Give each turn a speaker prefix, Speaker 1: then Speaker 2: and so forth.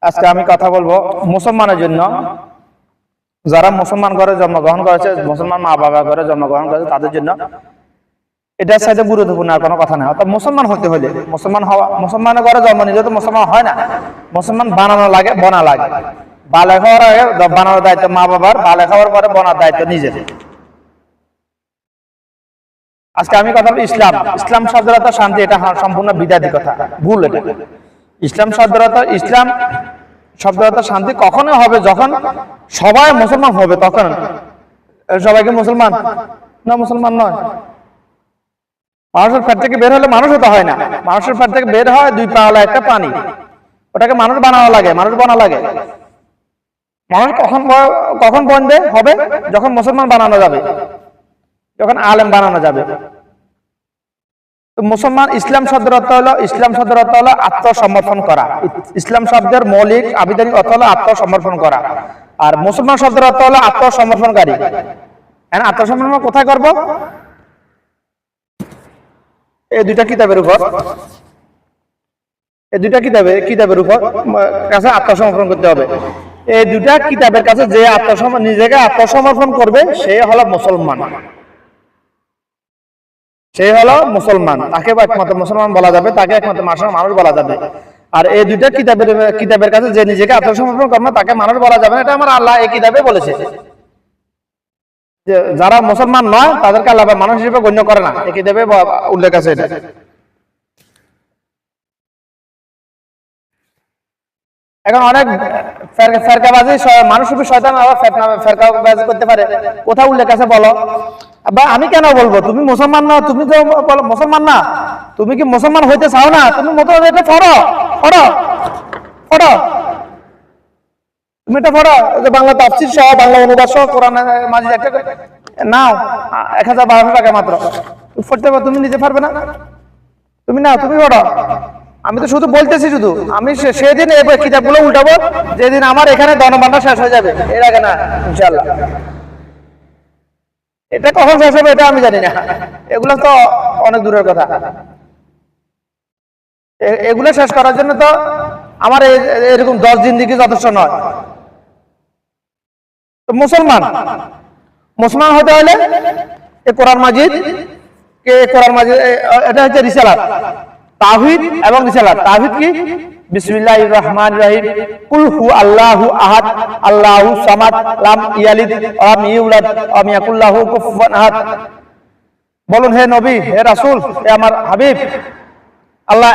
Speaker 1: আজকে আমি কথা বলবো মুসলমানের জন্য, যারা মুসলমান ঘরে জন্মগ্রহণ করেছে, মুসলমান মা বাবা ঘরে জন্মগ্রহণ করেছে, তাদের জন্য এটার সাথে গুরুত্বপূর্ণ আর কোনো কথা নেই। অর্থাৎ মুসলমান হতে হলে, মুসলমান হওয়া, মুসলমানের ঘরে জন্ম নিলে তো মুসলমান হয় না, মুসলমান বানানো লাগে, বনা লাগে। বালেগ হওয়ার আগে বানানোর দায়িত্ব মা বাবার, বালেগ হওয়ার পরে বনার দায়িত্ব নিজের। আজকে আমি কথা বলি ইসলাম। ইসলাম শব্দটা শান্তি, এটা সম্পূর্ণ বিদাতি কথা, ভুল। এটা ইসলাম শব্দটা, ইসলাম শব্দটা শান্তি কখনো হবে যখন সবাই মুসলমান হবে, তখন। সবাইকে মুসলমান না, মুসলমান নয়। মানুষের পেট থেকে বের হলে মানুষ হতে হয় না, মানুষের পেট থেকে বের হয় দুই পাওয়ালা একটা পানি, ওটাকে মানুষ বানানো লাগে, মানুষ বানা লাগে। মানুষ কখন বনবে হবে যখন মুসলমান বানানো যাবে, যখন আলেম বানানো যাবে। মুসলমান, ইসলাম শব্দের অর্থ হলো, ইসলাম শব্দের অর্থ হলো আত্মসমর্পণ করা। ইসলাম শব্দের মৌলিক আবিধানিক অর্থ হলো আত্মসমর্পণ করা, আর মুসলমান শব্দের অর্থ হলো আত্মসমর্পণকারী। আত্মসমর্পণ কোথায় করব? এই দুইটা কিতাবের উপর, এই দুইটা কিতাবের উপর কাছে আত্মসমর্পণ করতে হবে। এই দুইটা কিতাবের কাছে যে নিজেকে আত্মসমর্পণ করবে, সে হলো মুসলমান, সে হলো মুসলমান। তাকে একমাত্র মুসলমান বলা যাবে, তাকে একমাত্র মানুষ বলা যাবে। আর এই দুইটা কিতাবের কাছে যে নিজেকে আত্মসমর্পণ করবে, তাকে মানুষ বলা যাবে না। এটা আমার আল্লাহ এই কিতাবে বলেছে যে যারা মুসলমান নয় তাদেরকে আল্লাহ মানুষ হিসেবে গণ্য করে না, এই কিতাবে উল্লেখ আছে। এটা এখন অনেক ফেরকাবাজি মানুষ রূপী শয়তান আবার ফেরকাবাজি করতে পারে। কোথাও উল্লেখ আছে বলো? আমি কেন বলবো? তুমি মুসলমান না, তুমি তো মুসলমান না, তুমি কি মুসলমান হইতে চাও না? তুমি এটা পড়ো, তুমি এটা পড়ো, যে বাংলা তাফসীর সহ, বাংলা অনুবাদ সহ কোরআন মাজিদ একটা নাও, 1000-1200 টাকা মাত্র। পড়তে পারো? তুমি নিতে পারবে না, তুমি না, তুমি পড়ো। আমি তো শুধু বলতেছি, শুধু আমি সেদিন এই কিতাবগুলো উল্টাবো যেদিন আমার এখানে দনবান্ডা শেষ হয়ে যাবে, এর আগে না ইনশাআল্লাহ। এটা কখন শেষ হবে এটা আমি জানি না, এগুলো তো অনেক দূরের কথা। এগুলো শেষ করার জন্য তো আমার এরকম 10 জিন্দেগি যথেষ্ট নয়। মুসলমান হতে হলে এই কোরআন মাজিদ, এটা হচ্ছে রিসালাত, তাওহীদ এবং রিসালাত। তাওহীদ কি? বিসমিল্লাহির রহমানির রহিম, কুল হু আল্লাহু আহাদ, আল্লাহু সামাদ, লাম ইয়ালিদ ওয়ালাম ইউলাদ ওয়ালাম ইয়াকুল লাহু কুফুয়ান আহাদ। বলুন হে নবী, হে রাসূল, হে আমার হাবিব, আল্লাহ